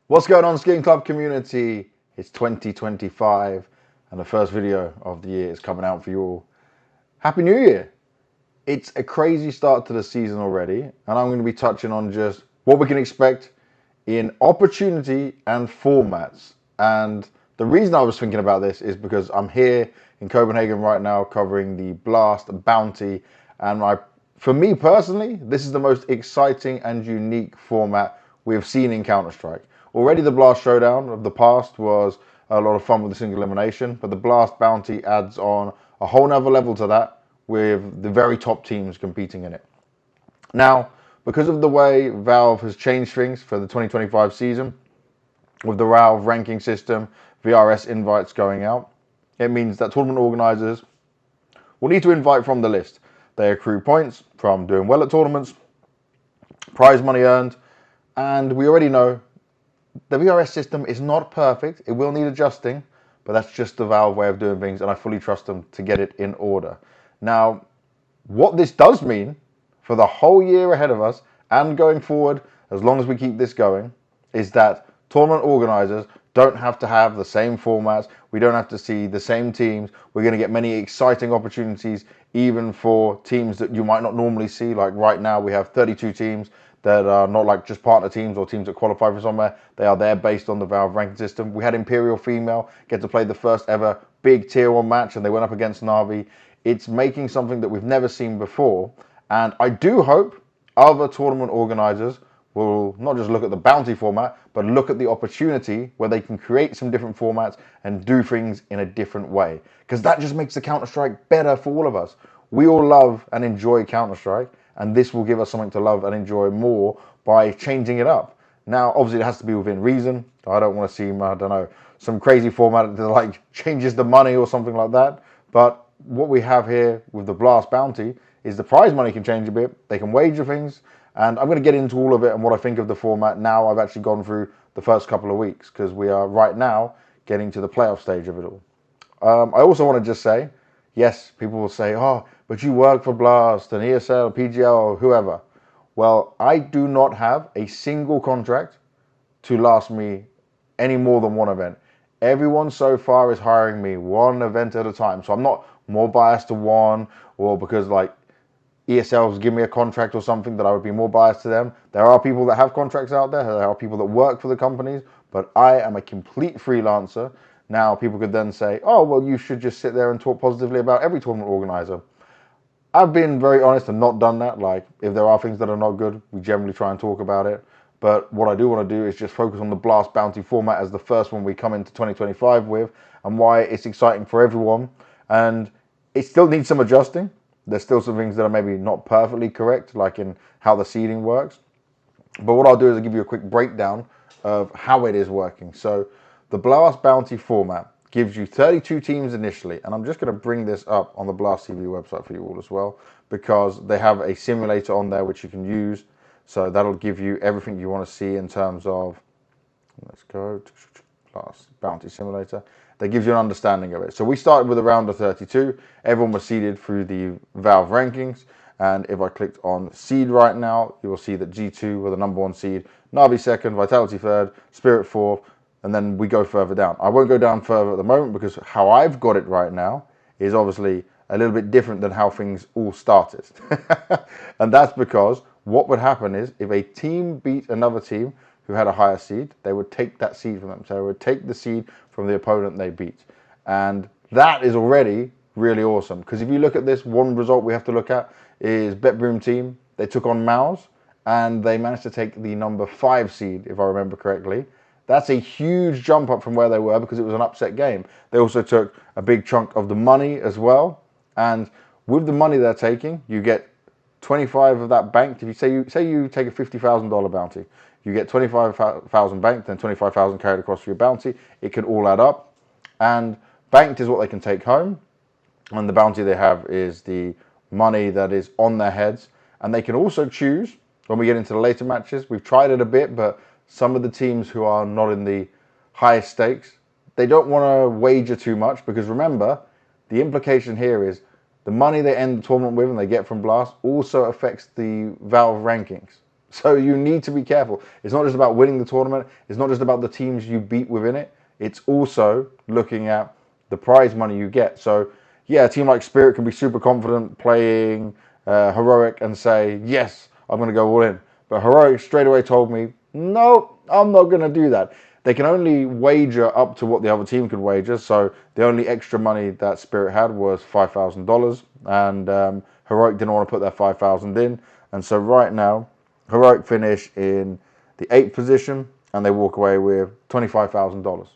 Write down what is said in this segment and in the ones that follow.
What's going on, SkinClub community? It's 2025 and the first video of the year is coming out for you all. Happy New Year! It's a crazy start to the season already, and I'm going to be touching on just what we can expect in opportunity and formats. And the reason I was thinking about this is because I'm here in Copenhagen right now covering the Blast Bounty, and for me personally, this is the most exciting and unique format we have seen in Counter-Strike. Already the Blast Showdown of the past was a lot of fun with the single elimination, but the Blast Bounty adds on a whole nother level to that with the very top teams competing in it. Now, because of the way Valve has changed things for the 2025 season, with the Valve ranking system, VRS invites going out, it means that tournament organizers will need to invite from the list. They accrue points from doing well at tournaments, prize money earned, and we already know the VRS system is not perfect. It will need adjusting, but that's just the Valve way of doing things, and I fully trust them to get it in order. Now, what this does mean for the whole year ahead of us and going forward, as long as we keep this going, is that tournament organizers don't have to have the same formats. We don't have to see the same teams. We're going to get many exciting opportunities, even for teams that you might not normally see. Like right now, we have 32 teams that are not like just partner teams or teams that qualify for somewhere. They are there based on the Valve ranking system. We had Imperial Female get to play the first ever big tier 1 match, and they went up against Na'Vi. It's making something that we've never seen before, and I do hope other tournament organizers will not just look at the bounty format, but look at the opportunity where they can create some different formats and do things in a different way, because that just makes the Counter-Strike better for all of us. We all love and enjoy Counter-Strike, and this will give us something to love and enjoy more by changing it up. Now, obviously, it has to be within reason. I don't want to see, I don't know, some crazy format that like changes the money or something like that. But what we have here with the Blast Bounty is the prize money can change a bit. They can wager things, and I'm going to get into all of it and what I think of the format now I've actually gone through the first couple of weeks, because we are right now getting to the playoff stage of it all. I also want to just say, yes, people will say, oh, but you work for Blast and ESL, PGL, whoever. Well, I do not have a single contract to last me any more than one event. Everyone so far is hiring me one event at a time. So I'm not more biased to one, or because like ESL's give me a contract or something that I would be more biased to them. There are people that have contracts out there. There are people that work for the companies, but I am a complete freelancer. Now, people could then say, oh, well, you should just sit there and talk positively about every tournament organizer. I've been very honest and not done that. Like, if there are things that are not good, we generally try and talk about it. But what I do want to do is just focus on the Blast Bounty format as the first one we come into 2025 with, and why it's exciting for everyone. And it still needs some adjusting. There's still some things that are maybe not perfectly correct, like in how the seeding works. But what I'll do is I'll give you a quick breakdown of how it is working. So the Blast Bounty format gives you 32 teams initially, and I'm just going to bring this up on the Blast TV website for you all as well, because they have a simulator on there which you can use. So that'll give you everything you want to see in terms of, let's go, Blast Bounty Simulator. That gives you an understanding of it. So we started with a round of 32. Everyone was seeded through the Valve rankings. And if I clicked on seed right now, you will see that G2 were the number 1 seed, Na'Vi 2nd, Vitality 3rd, Spirit 4th, and then we go further down. I won't go down further at the moment because how I've got it right now is obviously a little bit different than how things all started. And that's because what would happen is if a team beat another team who had a higher seed, they would take that seed from them. So they would take the seed from the opponent they beat. And that is already really awesome, because if you look at this, one result we have to look at is BetBroom team. They took on Mouse and they managed to take the number 5 seed, if I remember correctly. That's a huge jump up from where they were because it was an upset game. They also took a big chunk of the money as well. And with the money they're taking, you get 25 of that banked. If you say you take a $50,000 bounty, you get 25,000 banked, then 25,000 carried across for your bounty. It can all add up. And banked is what they can take home. And the bounty they have is the money that is on their heads. And they can also choose, when we get into the later matches, we've tried it a bit, but some of the teams who are not in the highest stakes, they don't want to wager too much, because remember, the implication here is the money they end the tournament with and they get from Blast also affects the Valve rankings. So you need to be careful. It's not just about winning the tournament. It's not just about the teams you beat within it. It's also looking at the prize money you get. So yeah, a team like Spirit can be super confident playing Heroic and say, yes, I'm going to go all in. But Heroic straight away told me, no, I'm not going to do that. They can only wager up to what the other team could wager. So the only extra money that Spirit had was $5,000. And Heroic didn't want to put their $5,000 in. And so right now, Heroic finish in the 8th position and they walk away with $25,000.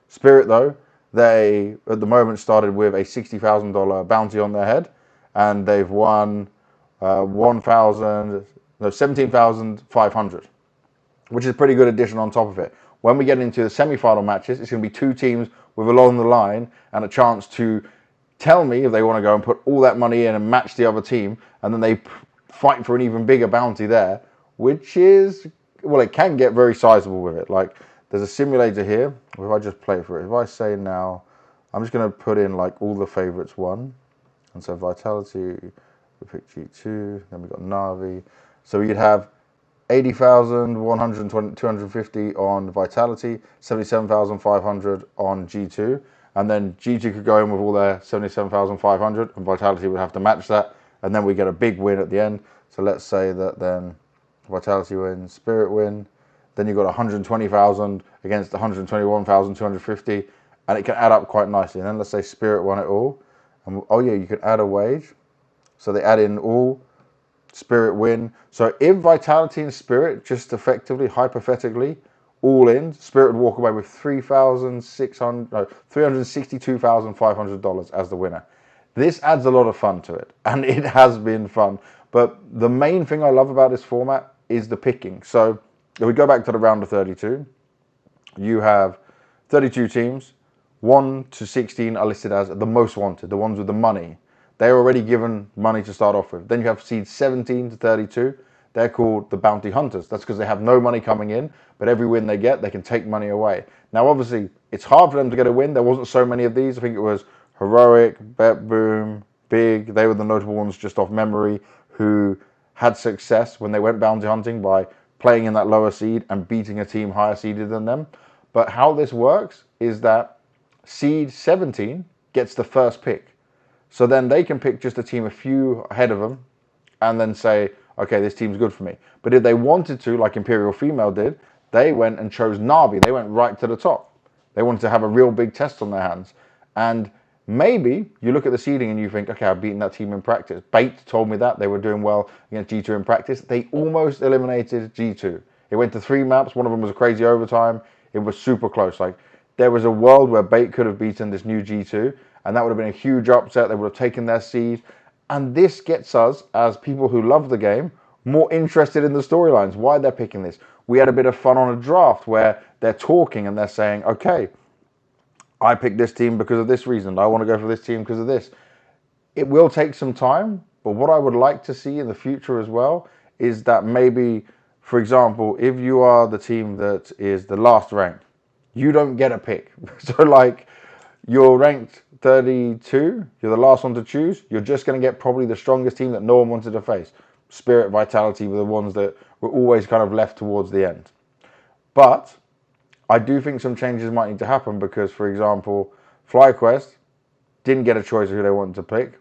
Spirit, though, they at the moment started with a $60,000 bounty on their head and they've won 17,500, which is a pretty good addition on top of it. When we get into the semi-final matches, it's going to be 2 teams with along the line and a chance to tell me if they want to go and put all that money in and match the other team, and then they fight for an even bigger bounty there, which is, well, it can get very sizable with it. Like, there's a simulator here. If I just play for it, if I say now, I'm just going to put in like all the favorites won. And so Vitality, we pick G2, then we got Navi. So you'd have 80,000, 120, 250 on Vitality, 77,500 on G2. And then G2 could go in with all their 77,500 and Vitality would have to match that. And then we get a big win at the end. So let's say that then Vitality wins, Spirit win. Then you've got 120,000 against 121,250. And it can add up quite nicely. And then let's say Spirit won it all. And oh yeah, you can add a wage. So they add in all, Spirit win. So if Vitality and Spirit just effectively, hypothetically, all in, Spirit would walk away with $362,500 as the winner. This adds a lot of fun to it, and it has been fun. But the main thing I love about this format is the picking. So if we go back to the round of 32, you have 32 teams. 1 to 16 are listed as the most wanted, the ones with the money. They're already given money to start off with. Then you have seeds 17 to 32. They're called the bounty hunters. That's because they have no money coming in, but every win they get, they can take money away. Now, obviously, it's hard for them to get a win. There wasn't so many of these. I think it was Heroic, Bet Boom, Big. They were the notable ones just off memory who had success when they went bounty hunting by playing in that lower seed and beating a team higher seeded than them. But how this works is that seed 17 gets the first pick. So then they can pick just a team a few ahead of them and then say, okay, this team's good for me. But if they wanted to, like Imperial Female did, they went and chose Navi. They went right to the top. They wanted to have a real big test on their hands. And maybe you look at the seeding and you think, okay, I've beaten that team in practice. Bait told me that. They were doing well against G2 in practice. They almost eliminated G2. It went to 3 maps. One of them was a crazy overtime. It was super close. Like, there was a world where Bait could have beaten this new G2, and that would have been a huge upset. They would have taken their seed. And this gets us, as people who love the game, more interested in the storylines, why they're picking this. We had a bit of fun on a draft where they're talking and they're saying, okay, I picked this team because of this reason. I want to go for this team because of this. It will take some time, but what I would like to see in the future as well is that maybe, for example, if you are the team that is the last ranked, you don't get a pick. So like, you're ranked 32, you're the last one to choose, you're just going to get probably the strongest team that no one wanted to face. Spirit, Vitality were the ones that were always kind of left towards the end. But I do think some changes might need to happen because, for example, FlyQuest didn't get a choice of who they wanted to pick.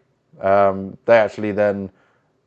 They actually then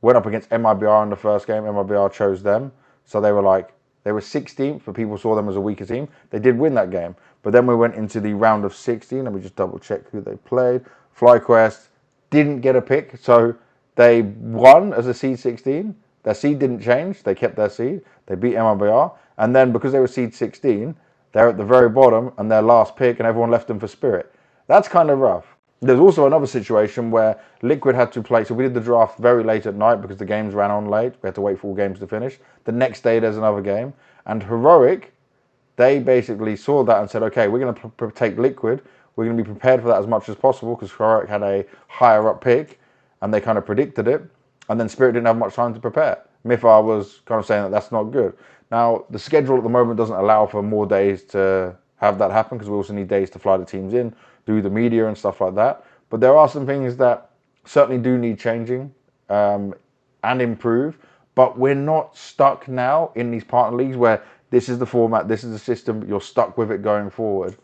went up against MIBR in the first game. MIBR chose them. So they were 16th, but people saw them as a weaker team. They did win that game. But then we went into the round of 16. Let me just double check who they played. FlyQuest didn't get a pick. So they won as a seed 16. Their seed didn't change. They kept their seed. They beat MIBR. And then because they were seed 16, they're at the very bottom and their last pick and everyone left them for Spirit. That's kind of rough. There's also another situation where Liquid had to play. So we did the draft very late at night because the games ran on late. We had to wait for all games to finish. The next day there's another game. And Heroic, they basically saw that and said, okay, we're going to take Liquid. We're going to be prepared for that as much as possible because Heroic had a higher up pick and they kind of predicted it. And then Spirit didn't have much time to prepare. Mifar was kind of saying that that's not good. Now, the schedule at the moment doesn't allow for more days to have that happen because we also need days to fly the teams in, do the media and stuff like that. But there are some things that certainly do need changing and improve. but we're not stuck now in these partner leagues where this is the format, this is the system, you're stuck with it going forward.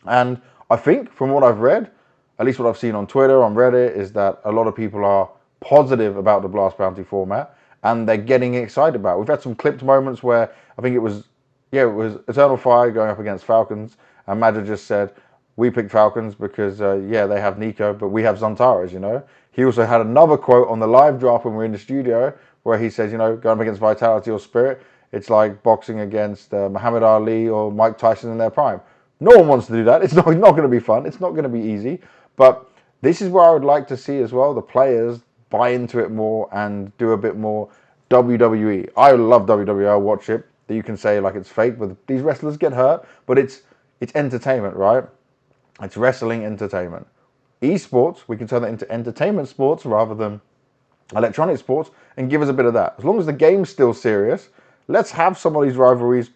And I think from what I've read, at least what I've seen on Twitter, on Reddit, is that a lot of people are positive about the Blast Bounty format and they're getting excited about it. We've had some clipped moments where I think it was Eternal Fire going up against Falcons, and Madja just said, we picked Falcons because, they have Nico, but we have Zantares, He also had another quote on the live draft when we were in the studio where he says, going up against Vitality or Spirit, it's like boxing against Muhammad Ali or Mike Tyson in their prime. No one wants to do that. It's not going to be fun. It's not going to be easy. But this is where I would like to see as well the players buy into it more and do a bit more WWE. I love WWE. I watch it. You can say like it's fake, but these wrestlers get hurt. But it's entertainment, right? It's wrestling entertainment. Esports, we can turn that into entertainment sports rather than electronic sports and give us a bit of that. As long as the game's still serious, let's have some of these rivalries.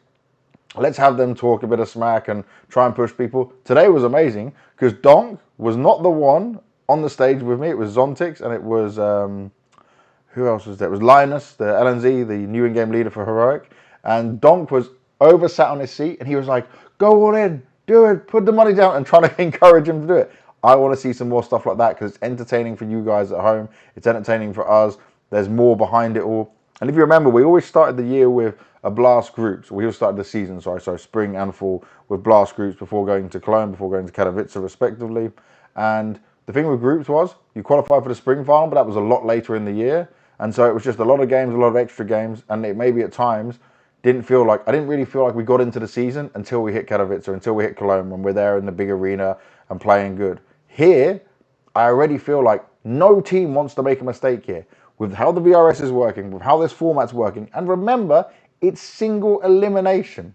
Let's have them talk a bit of smack and try and push people. Today was amazing because Donk was not the one on the stage with me. It was Zontix and it was, who else was there? It was Linus, the LNZ, the new in-game leader for Heroic. And Donk was over sat on his seat and he was like, go all in, do it, put the money down, and trying to encourage him to do it. I want to see some more stuff like that because it's entertaining for you guys at home. It's entertaining for us. There's more behind it all. And if you remember, we always started the year with a Blast groups. We always started the season, so spring and fall, with Blast groups before going to Cologne, before going to Katowice, respectively. And the thing with groups was you qualified for the spring final, but that was a lot later in the year. And so it was just a lot of games, a lot of extra games. And it maybe at times I didn't really feel like we got into the season until we hit Katowice, or until we hit Cologne, when we're there in the big arena and playing good. Here, I already feel like no team wants to make a mistake here. With how the VRS is working, with how this format's working, and remember, it's single elimination.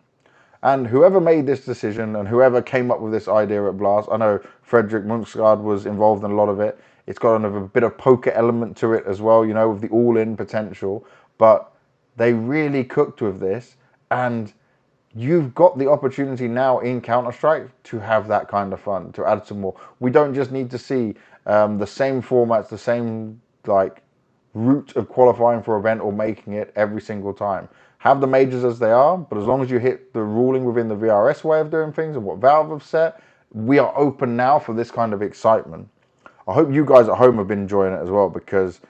And whoever made this decision and whoever came up with this idea at Blast, I know Frederick Munksgaard was involved in a lot of it. It's got a bit of poker element to it as well, with the all-in potential. But they really cooked with this, and you've got the opportunity now in Counter-Strike to have that kind of fun, to add some more. We don't just need to see the same formats, the same route of qualifying for an event or making it every single time. Have the majors as they are, but as long as you hit the ruling within the VRS way of doing things and what Valve have set, we are open now for this kind of excitement. I hope you guys at home have been enjoying it as well, because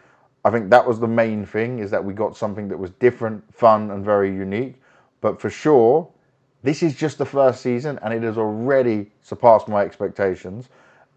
I think that was the main thing, is that we got something that was different, fun, and very unique. But for sure, this is just the first season, and it has already surpassed my expectations.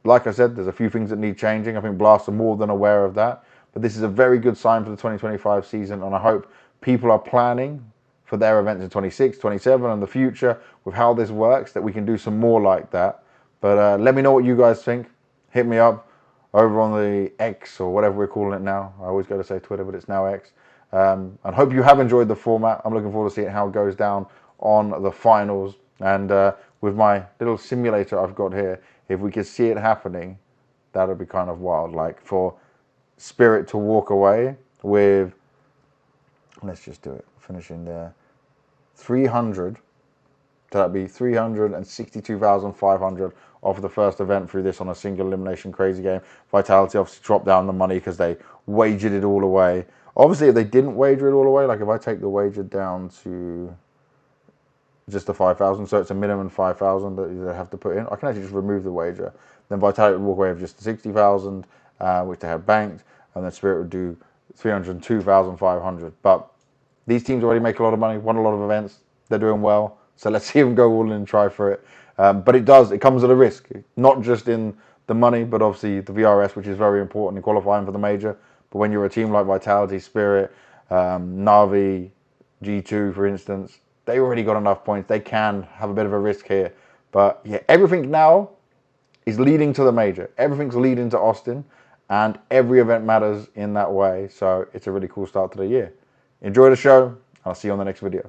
Like I said, there's a few things that need changing. I think Blast are more than aware of that. But this is a very good sign for the 2025 season, and I hope people are planning for their events in 26, 27, and the future with how this works, that we can do some more like that. But let me know what you guys think. Hit me up over on the X, or whatever we're calling it now. I always go to say Twitter, but it's now X. And hope you have enjoyed the format. I'm looking forward to seeing how it goes down on the finals. And with my little simulator I've got here, if we could see it happening, that would be kind of wild. Like for Spirit to walk away with, let's just do it, finishing there, 300, so that'd be 362,500 off the first event through this on a single elimination crazy game. Vitality obviously dropped down the money because they wagered it all away. Obviously, if they didn't wager it all away, like if I take the wager down to just the 5,000, so it's a minimum 5,000 that they have to put in, I can actually just remove the wager. Then Vitality would walk away with just the 60,000, which they had banked, and then Spirit would do 302,500. But these teams already make a lot of money, won a lot of events, they're doing well, so let's see them go all in and try for it. But it comes at a risk, not just in the money, but obviously the VRS, which is very important in qualifying for the major. But when you're a team like Vitality, Spirit, Na'Vi, G2, for instance, they already got enough points. They can have a bit of a risk here. But yeah, everything now is leading to the major. Everything's leading to Austin, and every event matters in that way. So it's a really cool start to the year. Enjoy the show. I'll see you on the next video.